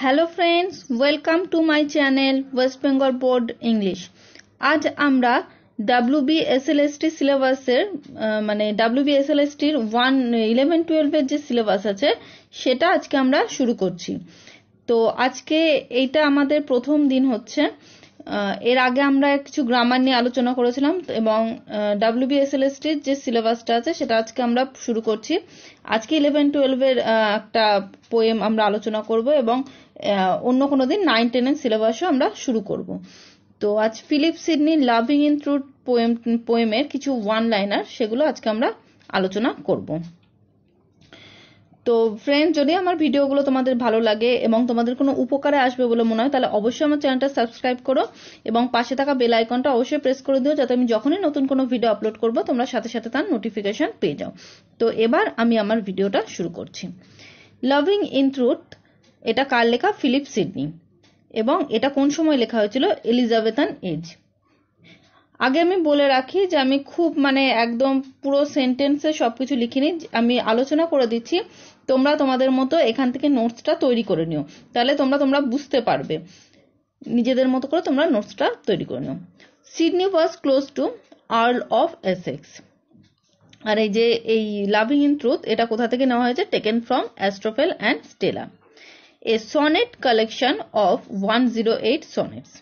Hello friends, welcome to my channel West Bengal board English. আজ আমরা WBSLST সিলেবাসের WBSLSTর 11-12 যে সিলেবাস আছে সেটা আজকে আমরা শুরু করছি। তো আজকে এইটা আমাদের প্রথম দিন হচ্ছে। এর আগে আমরা কিছু গ্রামার নিয়ে আলোচনা করেছিলাম এবং WBSLSTর যে সিলেবাসটা আছে সেটা আজকে আমরা শুরু করছি। আজকে 11-12 একটা পোয়েম আমরা আলোচনা করব এবং অন্য কোনো দিন 9-10 সিলেবাসও আমরা শুরু করব। তো আজ ফিলিপ সিডনির লাভিং ইন ট্রুথ পোয়েমের কিছু ওয়ান লাইনার সেগুলো আজকে আমরা আলোচনা করব। তো ফ্রেন্ড, যদি আমার ভিডিওগুলো তোমাদের ভালো লাগে এবং তোমাদের কোনো উপকারে আসবে বলে মনে হয় তাহলে অবশ্যই আমার চ্যানেলটা সাবস্ক্রাইব করো এবং পাশে থাকা বেল আইকনটা অবশ্যই প্রেস করে দিও, যাতে আমি যখনই নতুন কোনো ভিডিও আপলোড করব তোমরা সাথে সাথে তার নোটিফিকেশন পেয়ে যাও। তো এবার আমি আমার ভিডিওটা শুরু করছি। লাভিং ইন ট্রুথ, এটা কার লেখা? Philip Sidney. এবং এটা কোন সময় লেখা হয়েছিল? Elizabethan age. আগে আমি বলে রাখি যে আমি খুব একদম পুরো সেন্টেন্সে সবকিছু লিখিনি, আমি আলোচনা করে দিচ্ছি, তোমরা তোমাদের মতো এখান থেকে নোটসটা তৈরি করে নিও, তাহলে তোমরা বুঝতে পারবে। নিজেদের মতো করে তোমরা নোটসটা তৈরি করে নিও। Sidney was close to Earl of Essex. আর এই লাভিং ইন ট্রুথ এটা কোথা থেকে নেওয়া হয়েছে? Taken from Astrophel and Stella, a sonnet collection of 108 sonnets.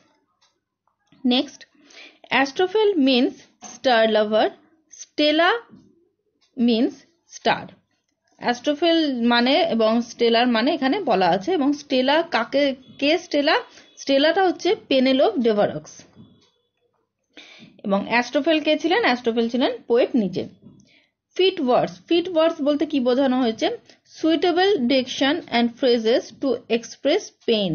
Next, Astrophel means star lover, Stella means star. Astrophel মানে এবং স্টেলার মানে এখানে বলা আছে, এবং স্টেলা কে স্টেলা? স্টেলাটা হচ্ছে পেনেলোপ ডেভারক্স। এবং অ্যাস্ট্রোফেল কে ছিলেন? অ্যাস্ট্রোফেল ছিলেন পোয়েট নিজে। ফিট ওয়ার্ডস বলতে কি বোঝানো হয়েছে? Suitable diction and phrases to express pain.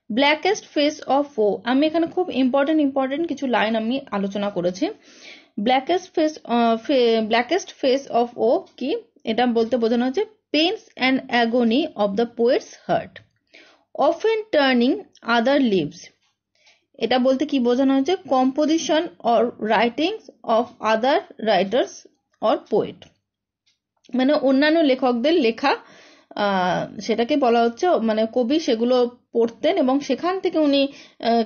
Blackest face of woe, আমি এখানে খুব ইম্পর্টেন্ট কিছু লাইন আমি আলোচনা করেছি। ব্ল্যাকেস্ট ফেস অফ ও কি? এটা বলতে বোঝানো হচ্ছে pains and agony of the poet's heart. Often turning other leaves, এটা বলতে কি বোঝানো হচ্ছে? Composition or writings of other writers or poet, মানে অন্যান্য লেখকদের লেখা, সেটাকে বলা হচ্ছে কবি সেগুলো পড়তেন এবং সেখান থেকে উনি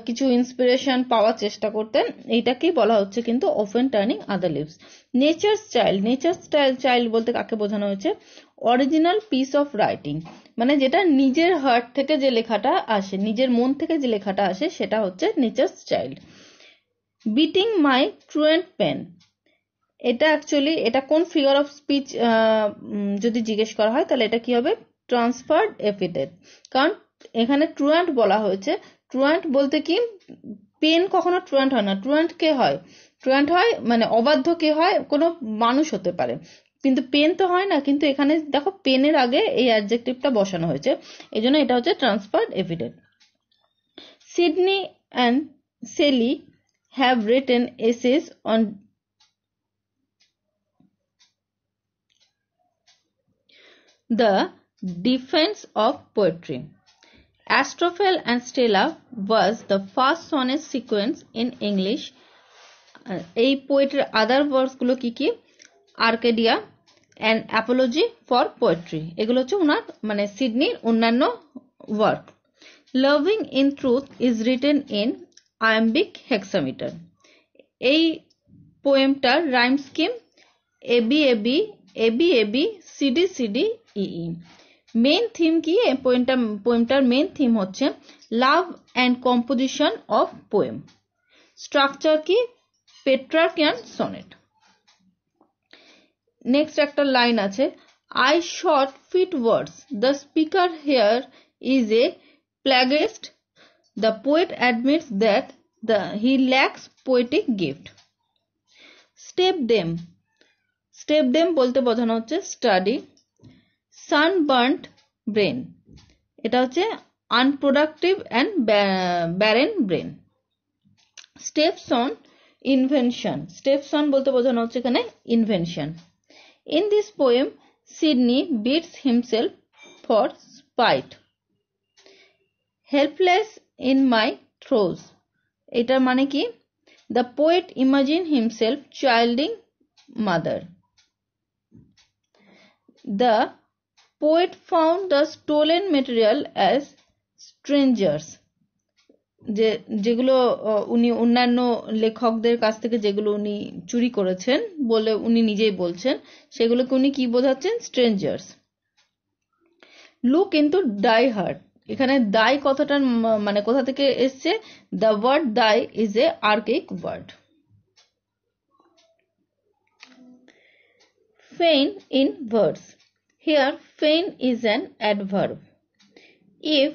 কিছু ইন্সপিরেশন পাওয়ার চেষ্টা করতেন, এইটাকেই বলা হচ্ছে কিন্তু often turning other leaves. Nature's child বলতে কাকে বোঝানো হয়েছে? অরিজিনাল পিস অফ রাইটিং, মানে যেটা নিজের হার্ট থেকে যে লেখাটা আসে, নিজের মন থেকে যে লেখাটা আসে, সেটা হচ্ছে নেচার্স চাইল্ড। বিটিং মাই ট্রুয়েন্ট পেন, এটা অ্যাকচুয়ালি এটা কোন ফিগার অফ স্পিচ যদি জিজ্ঞেস করা হয় তাহলে এটা কি হবে? ট্রান্সফার্ড এপিথেট, কারণ এখানে ট্রুয়েন্ট বলা হয়েছে। ট্রুয়েন্ট বলতে কি? পেন কখনো ট্রুয়েন্ট হয় না। ট্রুয়েন্ট কে হয়? ট্রুয়েন্ট হয় অবাধ্য কে হয়? কোনো মানুষ হতে পারে, কিন্তু পেন তো হয় না। কিন্তু এখানে দেখো পেনের আগে এই অ্যাডজেক্টিভটা বসানো হয়েছে, এই জন্য এটা হচ্ছে transferred epithet. Sidney and Shelley have written essays on the defense of poetry. Astrophel and Stella was the first sonnet sequence in English. এই পোয়েটের আদার ওয়ার্কস গুলো কি কি? Arcadia and apology for poetry, এগুলো হচ্ছে ওনার সিডনির অন্যান্য work. Loving in truth is written in iambic hexameter. এই পোয়েমটার rhyme scheme AB AB AB AB CD CD EE. Main theme কি? পোয়েমটার মেন থিম হচ্ছে love and composition of poem. Structure কি? Petrarchan sonnet. নেক্সট একটা line আছে, I sought fit words, the speaker here is a plagiarist, the poet admits that he lakhs poetic gift. Stepdame বলতে বোঝানো হচ্ছে study. Sunburned brain, এটা হচ্ছে unproductive and barren brain. Stepson invention, stepson বলতে বোঝানো হচ্ছে এখানে invention. In this poem Sidney beats himself for spite. Helpless in my throes, এটার মানে কি? The poet imagine himself childing mother. The poet found the stolen material as strangers, যেগুলো উনি অন্যান্য লেখকদের কাছ থেকে যেগুলো উনি চুরি করেছেন বলে উনি নিজেই বলছেন, সেগুলোকে উনি কি বোঝাচ্ছেন? Strangers. Look into thy heart, এখানে দাই কথাটার মানে কোথা থেকে এসছে? The word thy is a archaic word. Feign in verse. Here feign is an adverb. If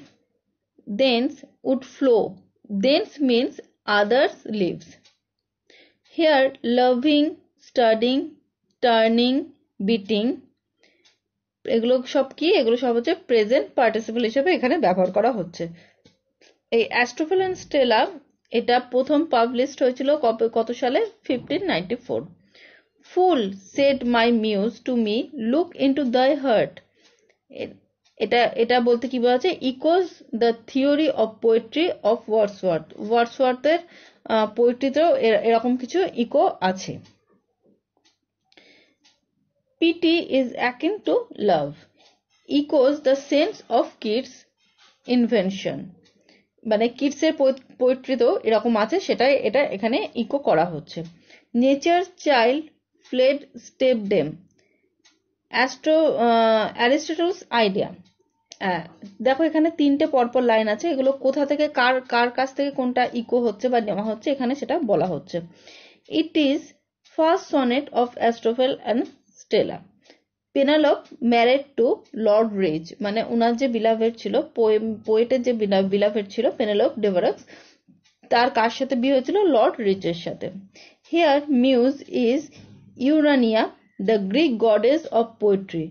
thence would flow, thence means others lives. Here loving, studying, turning, beating, এগুলো সব কি? এগুলো সব হচ্ছে প্রেজেন্ট পার্টিসিপল হিসেবে এখানে ব্যবহার করা হচ্ছে। এই অ্যাস্ট্রোফেল অ্যান্ড স্টেলা এটা প্রথম পাবলিশড হয়েছিল কত সালে? 1594। ফুল said my muse to me, look into the heart, এটা বলতে কি বোঝাচ্ছে? Echoes the theory of poetry of Wordsworth. ওয়ার্ডসওয়ার্থের পোয়েট্রিতেও এরকম কিছু ইকো আছে। PT is akin two love, Echoes the sense of kids invention, মানে কিডসের পোয়েট্রিতেও এরকম আছে, সেটাই এটা এখানে ইকো করা হচ্ছে। Nature child fled stepdame, Aristotle's idea. দেখো এখানে তিনটে পরপর লাইন আছে, এগুলো কোথা থেকে কার কাছ থেকে কোনটা ইকো হচ্ছে বা নেওয়া হচ্ছে এখানে সেটা বলা হচ্ছে। It is first sonnet of Astrophel and Stella. Penelope married to Lord Rich, মানে উনার যে বিলাভেড ছিল, পোয়েটের যে বিলাভেড ছিল পেনালপ ডেভারাক্স, তার কার সাথে বিয়ে হয়েছিল? লর্ড রিচের সাথে। Here muse is Urania, the Greek goddess of poetry.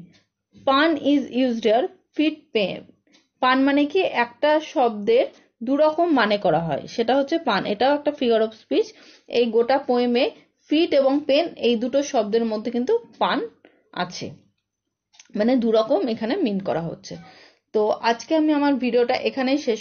Pun is used here, fit pen. Pun মানে কি? একটা শব্দের দুরকম মানে করা হয়, সেটা হচ্ছে পান। এটাও একটা ফিগার অফ স্পিচ। এই গোটা পোয়েমে ফিট এবং পেন এই দুটো শব্দের মধ্যে কিন্তু পান আছে, মানে দুরকম এখানে মিন করা হচ্ছে। তো আজকে আমি আমার ভিডিওটা এখানেই শেষ